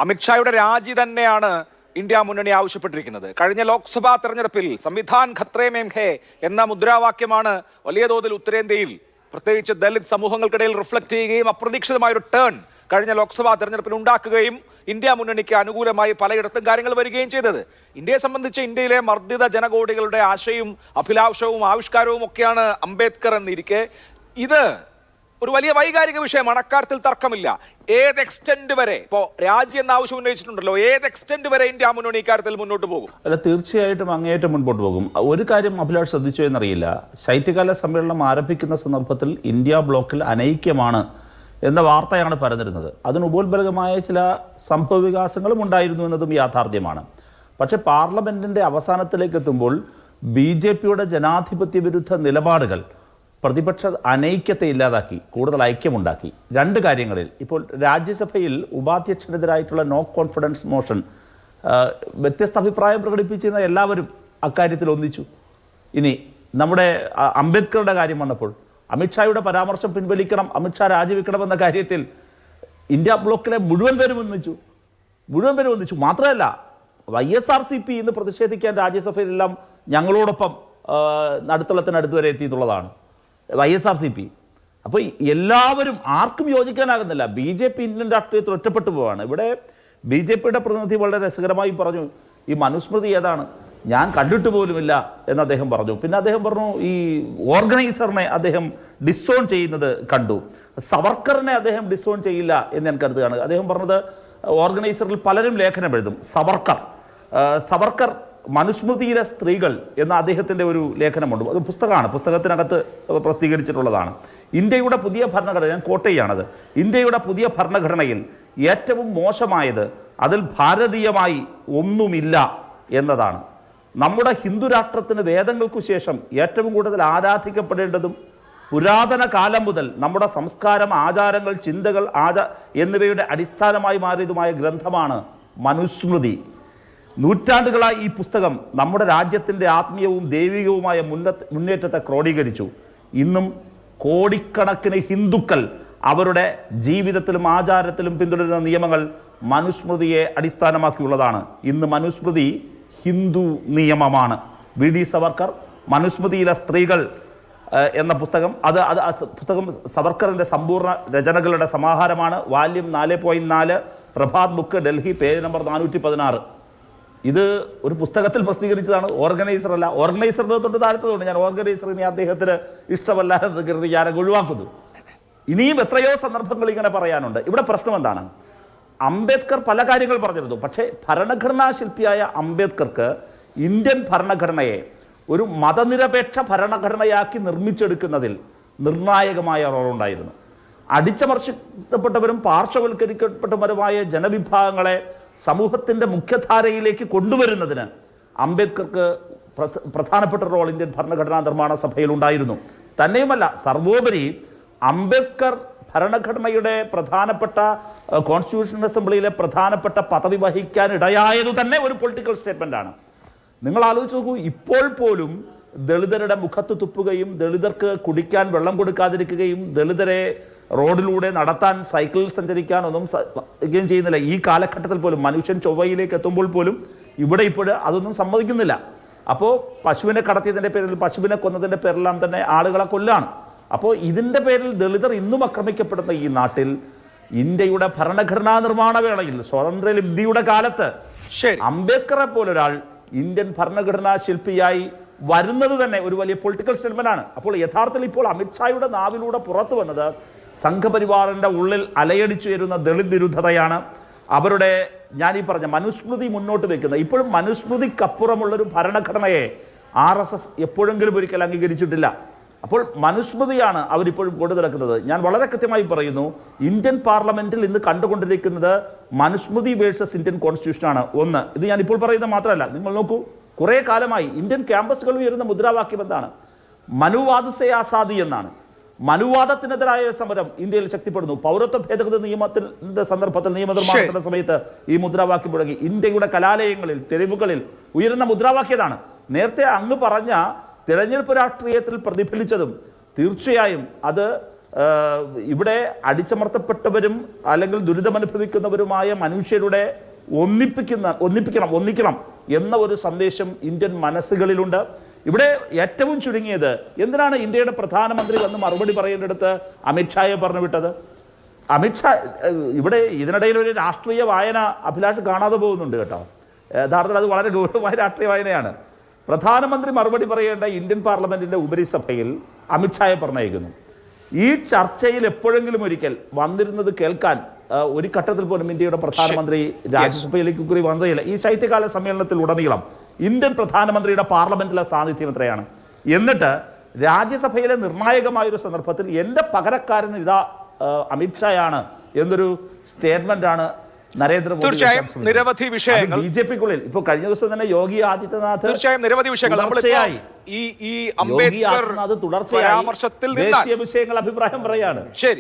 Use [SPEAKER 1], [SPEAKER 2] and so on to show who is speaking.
[SPEAKER 1] അമിത്ഷായുടെ രാജി തന്നെയാണ് ഇന്ത്യ മുന്നണി ആവശ്യപ്പെട്ടിരിക്കുന്നത്. കഴിഞ്ഞ ലോക്സഭാ തെരഞ്ഞെടുപ്പിൽ സംവിധാൻ ഖത്രേ മേം ഹേ എന്ന മുദ്രാവാക്യമാണ് വലിയ തോതിൽ ഉത്തരേന്ത്യയിൽ പ്രത്യേകിച്ച് ദലിത് സമൂഹങ്ങൾക്കിടയിൽ റിഫ്ലക്ട് ചെയ്യുകയും അപ്രതീക്ഷിതമായൊരു ടേൺ കഴിഞ്ഞ ലോക്സഭാ തെരഞ്ഞെടുപ്പിൽ ഉണ്ടാക്കുകയും ഇന്ത്യ മുന്നണിക്ക് അനുകൂലമായി പലയിടത്തും കാര്യങ്ങൾ വരികയും ചെയ്തത്. ഇന്ത്യയെ സംബന്ധിച്ച് ഇന്ത്യയിലെ മർദ്ദിത ജനകോടികളുടെ ആശയും അഭിലാഷവും ആവിഷ്കാരവും ഒക്കെയാണ് അംബേദ്കർ എന്നിരിക്കെ ഇത് ഒരു വലിയ വൈകാരിക വിഷയമാണ്. അക്കാര്യത്തിൽ തർക്കമില്ല. ഏത് എക്സ്റ്റെന്റ് വരെ ഇപ്പോൾ രാജ്യം എന്ന ആവശ്യം ഉന്നയിച്ചിട്ടുണ്ടല്ലോ, ഏത് എക്സ്റ്റെന്റ് വരെ ഇന്ത്യ മുന്നണി ഇക്കാര്യത്തിൽ മുന്നോട്ട് പോകും?
[SPEAKER 2] അല്ല, തീർച്ചയായിട്ടും അങ്ങേയറ്റം മുൻപോട്ട് പോകും. ഒരു കാര്യം അഭിലാഷ് ശ്രദ്ധിച്ചോ എന്നറിയില്ല, ശൈത്യകാല സമ്മേളനം ആരംഭിക്കുന്ന സന്ദർഭത്തിൽ ഇന്ത്യ ബ്ലോക്കിൽ അനൈക്യമാണ് എന്ന വാർത്തയാണ് പരന്നിരുന്നത്. അതിന് ഉപോത്ബലകമായ ചില സംഭവ വികാസങ്ങളും ഉണ്ടായിരുന്നു എന്നതും യാഥാർത്ഥ്യമാണ്. പക്ഷേ പാർലമെന്റിന്റെ അവസാനത്തിലേക്ക് എത്തുമ്പോൾ BJPയുടെ ജനാധിപത്യ വിരുദ്ധ നിലപാടുകൾ പ്രതിപക്ഷ അനൈക്യത്തെ ഇല്ലാതാക്കി, കൂടുതൽ ഐക്യമുണ്ടാക്കി. രണ്ട് കാര്യങ്ങളിൽ ഇപ്പോൾ രാജ്യസഭയിൽ ഉപാധ്യക്ഷനെതിരായിട്ടുള്ള നോ കോൺഫിഡൻസ് മോഷൻ വ്യത്യസ്ത അഭിപ്രായം പ്രകടിപ്പിച്ചിരുന്ന എല്ലാവരും അക്കാര്യത്തിൽ ഒന്നിച്ചു. ഇനി നമ്മുടെ അംബേദ്കറുടെ കാര്യം വന്നപ്പോൾ അമിത്ഷായുടെ പരാമർശം പിൻവലിക്കണം, അമിത്ഷാ രാജിവെക്കണമെന്ന കാര്യത്തിൽ ഇന്ത്യ ബ്ലോക്കിലെ മുഴുവൻ പേരും ഒന്നിച്ചു. മാത്രമല്ല YSRCP ഇന്ന് പ്രതിഷേധിക്കാൻ രാജ്യസഭയിലെല്ലാം ഞങ്ങളോടൊപ്പം നടുത്തളത്തിനടുത്ത് വരെ എത്തിയിട്ടുള്ളതാണ് YSRCP. അപ്പോൾ എല്ലാവരും, ആർക്കും യോജിക്കാനാകുന്നില്ല. BJP ഇന്ത്യൻ രാഷ്ട്രീയത്തിൽ ഒറ്റപ്പെട്ടു പോവാണ്. ഇവിടെ BJPയുടെ പ്രതിനിധി വളരെ രസകരമായി പറഞ്ഞു, ഈ മനുസ്മൃതി ഏതാണ്, ഞാൻ കണ്ടിട്ട് പോലുമില്ല എന്ന് അദ്ദേഹം പറഞ്ഞു. പിന്നെ അദ്ദേഹം പറഞ്ഞു ഈ ഓർഗനൈസറിനെ അദ്ദേഹം ഡിസോൺ ചെയ്യുന്നത് കണ്ടു, സവർക്കറിനെ അദ്ദേഹം ഡിസോൺ ചെയ്യില്ല എന്ന് ഞാൻ കരുതുകയാണ്. അദ്ദേഹം പറഞ്ഞത് ഓർഗനൈസറിൽ പലരും ലേഖനം എഴുതും, സവർക്കർ മനുസ്മൃതിയിലെ സ്ത്രീകൾ എന്ന അദ്ദേഹത്തിൻ്റെ ഒരു ലേഖനമുണ്ട്. അത് പുസ്തകത്തിനകത്ത് പ്രസിദ്ധീകരിച്ചിട്ടുള്ളതാണ്. ഇന്ത്യയുടെ പുതിയ ഭരണഘടന, ഞാൻ കോട്ട് ചെയ്യാണത്, ഇന്ത്യയുടെ പുതിയ ഭരണഘടനയിൽ ഏറ്റവും മോശമായത് അതിൽ ഭാരതീയമായി ഒന്നുമില്ല എന്നതാണ്. നമ്മുടെ ഹിന്ദു രാഷ്ട്രത്തിന് വേദങ്ങൾക്കു ശേഷം ഏറ്റവും കൂടുതൽ ആരാധിക്കപ്പെടേണ്ടതും പുരാതന കാലം മുതൽ നമ്മുടെ സംസ്കാരം, ആചാരങ്ങൾ, ചിന്തകൾ എന്നിവയുടെ അടിസ്ഥാനമായി മാറിയതുമായ ഗ്രന്ഥമാണ് മനുസ്മൃതി. നൂറ്റാണ്ടുകളായി ഈ പുസ്തകം നമ്മുടെ രാജ്യത്തിൻ്റെ ആത്മീയവും ദൈവികവുമായ മുന്നേറ്റത്തെ ക്രോഡീകരിച്ചു. ഇന്നും കോടിക്കണക്കിന് ഹിന്ദുക്കൾ അവരുടെ ജീവിതത്തിലും ആചാരത്തിലും പിന്തുടരുന്ന നിയമങ്ങൾ മനുസ്മൃതിയെ അടിസ്ഥാനമാക്കിയുള്ളതാണ്. ഇന്ന് മനുസ്മൃതി ഹിന്ദു നിയമമാണ്. VD സവർക്കർ മനുസ്മൃതിയിലെ സ്ത്രീകൾ എന്ന പുസ്തകം, പുസ്തകം സവർക്കറിൻ്റെ സമ്പൂർണ്ണ രചനകളുടെ സമാഹാരമാണ്. വാല്യം 4.4, Prabhat book, Delhi, page number 416. ഇത് ഒരു പുസ്തകത്തിൽ പ്രസിദ്ധീകരിച്ചതാണ്, ഓർഗനൈസറല്ല. ഓർഗനൈസറിൻ്റെ തൊട്ട് താഴ്ത്തതുകൊണ്ട് ഞാൻ ഓർഗനൈസറിനെ അദ്ദേഹത്തിന് ഇഷ്ടമല്ല എന്ന് കരുതി ഞാനങ്ങ് ഒഴിവാക്കുന്നു. ഇനിയും എത്രയോ സന്ദർഭങ്ങൾ ഇങ്ങനെ പറയാനുണ്ട്. ഇവിടെ പ്രശ്നം എന്താണ്? അംബേദ്കർ പല കാര്യങ്ങൾ പറഞ്ഞിരുന്നു. പക്ഷേ ഭരണഘടനാ ശില്പിയായ അംബേദ്കർക്ക് ഇന്ത്യൻ ഭരണഘടനയെ ഒരു മതനിരപേക്ഷ ഭരണഘടനയാക്കി നിർമ്മിച്ചെടുക്കുന്നതിൽ നിർണായകമായ റോളുണ്ടായിരുന്നു. അടിച്ചമർത്തപ്പെട്ടവരും പാർശ്വവൽക്കരിക്കപ്പെട്ടവരുമായ ജനവിഭാഗങ്ങളെ സമൂഹത്തിൻ്റെ മുഖ്യധാരയിലേക്ക് കൊണ്ടുവരുന്നതിന് അംബേദ്കർക്ക് പ്രധാനപ്പെട്ട റോൾ ഇന്ത്യൻ ഭരണഘടനാ നിർമ്മാണ സഭയിൽ ഉണ്ടായിരുന്നു. തന്നെയുമല്ല, സർവോപരി അംബേദ്കർ ഭരണഘടനയുടെ പ്രധാനപ്പെട്ട കോൺസ്റ്റിറ്റ്യൂഷൻ അസംബ്ലിയിലെ പ്രധാനപ്പെട്ട പദവി വഹിക്കാൻ ഇടയായതു തന്നെ ഒരു പൊളിറ്റിക്കൽ സ്റ്റേറ്റ്മെൻ്റാണ്. നിങ്ങൾ ആലോചിച്ച് നോക്കൂ, ഇപ്പോൾ പോലും ദളിതരുടെ മുഖത്ത് തുപ്പുകയും ദളിതർക്ക് കുടിക്കാൻ വെള്ളം കൊടുക്കാതിരിക്കുകയും ദളിതരെ റോഡിലൂടെ നടത്താൻ, സൈക്കിളിൽ സഞ്ചരിക്കാൻ ഒന്നും ചെയ്യുന്നില്ല. ഈ കാലഘട്ടത്തിൽ പോലും മനുഷ്യൻ ചൊവ്വയിലേക്ക് എത്തുമ്പോൾ പോലും ഇവിടെ ഇപ്പോൾ അതൊന്നും സമ്മതിക്കുന്നില്ല. അപ്പോൾ പശുവിനെ കടത്തിയതിൻ്റെ പേരിൽ, പശുവിനെ കൊന്നതിൻ്റെ പേരിലെല്ലാം തന്നെ ആളുകളെ കൊല്ലാണ്. അപ്പോൾ ഇതിൻ്റെ പേരിൽ ദളിതർ ഇന്നും ആക്രമിക്കപ്പെടുന്ന ഈ നാട്ടിൽ ഇന്ത്യയുടെ ഭരണഘടനാ നിർമ്മാണ വേളയിൽ സ്വാതന്ത്ര്യ ലബ്ധിയുടെ കാലത്ത് അംബേദ്കറെ പോലൊരാൾ ഇന്ത്യൻ ഭരണഘടനാ ശില്പിയായി വരുന്നത് തന്നെ ഒരു വലിയ പൊളിറ്റിക്കൽ സ്റ്റേറ്റ്മെന്റ് ആണ്. അപ്പോൾ യഥാർത്ഥത്തിൽ ഇപ്പോൾ അമിത്ഷായുടെ നാവിലൂടെ പുറത്തു വന്നത് സംഘപരിവാറിൻ്റെ ഉള്ളിൽ അലയടിച്ചു വരുന്ന ദളിത് വിരുദ്ധതയാണ്. അവരുടെ, ഞാനീ പറഞ്ഞ മനുസ്മൃതി മുന്നോട്ട് വെക്കുന്നത്, ഇപ്പോഴും മനുസ്മൃതിക്കപ്പുറമുള്ളൊരു ഭരണഘടനയെ RSS എപ്പോഴെങ്കിലും ഒരിക്കൽ അംഗീകരിച്ചിട്ടില്ല. അപ്പോൾ മനുസ്മൃതിയാണ് അവരിപ്പോഴും കൊണ്ടു നടക്കുന്നത്. ഞാൻ വളരെ കൃത്യമായി പറയുന്നു, ഇന്ത്യൻ പാർലമെന്റിൽ ഇന്ന് കണ്ടുകൊണ്ടിരിക്കുന്നത് മനുസ്മൃതി വേഴ്സസ് ഇന്ത്യൻ കോൺസ്റ്റിറ്റ്യൂഷനാണ്. ഒന്ന്, ഇത് ഞാൻ ഇപ്പോൾ പറയുന്നത് മാത്രമല്ല, നിങ്ങൾ നോക്കൂ, കുറേ കാലമായി ഇന്ത്യൻ ക്യാമ്പസുകളിൽ ഉയരുന്ന മുദ്രാവാക്യം എന്താണ്? മനുവാദ സേ ആസാദി എന്നാണ്. മനുവാദത്തിനെതിരായ സമരം ഇന്ത്യയിൽ ശക്തിപ്പെടുന്നു. പൗരത്വ ഭേദഗതി നിയമത്തിന്റെ സന്ദർഭത്തിൽ, നിയമനിർമ്മാണത്തിന്റെ സമയത്ത് ഈ മുദ്രാവാക്യം മുഴങ്ങി. ഇന്ത്യയുടെ കലാലയങ്ങളിൽ, തെരുവുകളിൽ ഉയരുന്ന മുദ്രാവാക്യതാണ്. നേരത്തെ അങ്ങ് പറഞ്ഞ തിരഞ്ഞെടുപ്പ് രാഷ്ട്രീയത്തിൽ പ്രതിഫലിച്ചതും തീർച്ചയായും അത് ഇവിടെ അടിച്ചമർത്തപ്പെട്ടവരും അല്ലെങ്കിൽ ദുരിതമനുഭവിക്കുന്നവരുമായ മനുഷ്യരുടെ ഒന്നിക്കണം എന്ന ഒരു സന്ദേശം ഇന്ത്യൻ മനസ്സുകളിലുണ്ട്. ഇവിടെ ഏറ്റവും ചുരുങ്ങിയത് എന്തിനാണ് ഇന്ത്യയുടെ പ്രധാനമന്ത്രി വന്ന് മറുപടി പറയേണ്ടടുത്ത് അമിത്ഷായെ പറഞ്ഞു വിട്ടത്? അമിത്ഷാ ഇവിടെ ഇതിനിടയിൽ ഒരു രാഷ്ട്രീയ വായന അഭിലാഷ് കാണാതെ പോകുന്നുണ്ട് കേട്ടോ. യഥാർത്ഥത്തിൽ അത് വളരെ ഗൗരവമായ രാഷ്ട്രീയ വായനയാണ്. പ്രധാനമന്ത്രി മറുപടി പറയേണ്ട ഇന്ത്യൻ പാർലമെന്റിന്റെ ഉപരിസഭയിൽ അമിത്ഷായെ പറഞ്ഞയക്കുന്നു. ഈ ചർച്ചയിൽ എപ്പോഴെങ്കിലും ഒരിക്കൽ വന്നിരുന്നത് കേൾക്കാൻ ഒരു ഘട്ടത്തിൽ പോലും ഇന്ത്യയുടെ പ്രധാനമന്ത്രി രാജ്യസഭയിലേക്ക് കൂടി വന്നതില്ല. ഈ ശൈത്യകാല സമ്മേളനത്തിൽ ഉടനീളം ഇന്ത്യൻ പ്രധാനമന്ത്രിയുടെ പാർലമെന്റിലെ സാന്നിധ്യം എത്രയാണ്? എന്നിട്ട് രാജ്യസഭയിലെ നിർണായകമായൊരു സന്ദർഭത്തിൽ എൻ്റെ പകരക്കാരൻ ഇതാ അമിത്ഷായാണ് എന്നൊരു സ്റ്റേറ്റ്മെന്റാണ് നരേന്ദ്രമോദി.
[SPEAKER 1] തീർച്ചയായും നിരവധി വിഷയങ്ങൾ
[SPEAKER 2] ബിജെപിക്കുള്ളിൽ ഇപ്പോൾ കഴിഞ്ഞ ദിവസം തന്നെ യോഗി ആദിത്യനാഥ്
[SPEAKER 1] തീർച്ചയായും നിരവധി വിഷയങ്ങൾ ഈ അംബേദ്കർ
[SPEAKER 2] തുടർച്ചയായി ദേശീയ വിഷയങ്ങൾ അഭിപ്രായം പറയാണ്.
[SPEAKER 1] ശരി.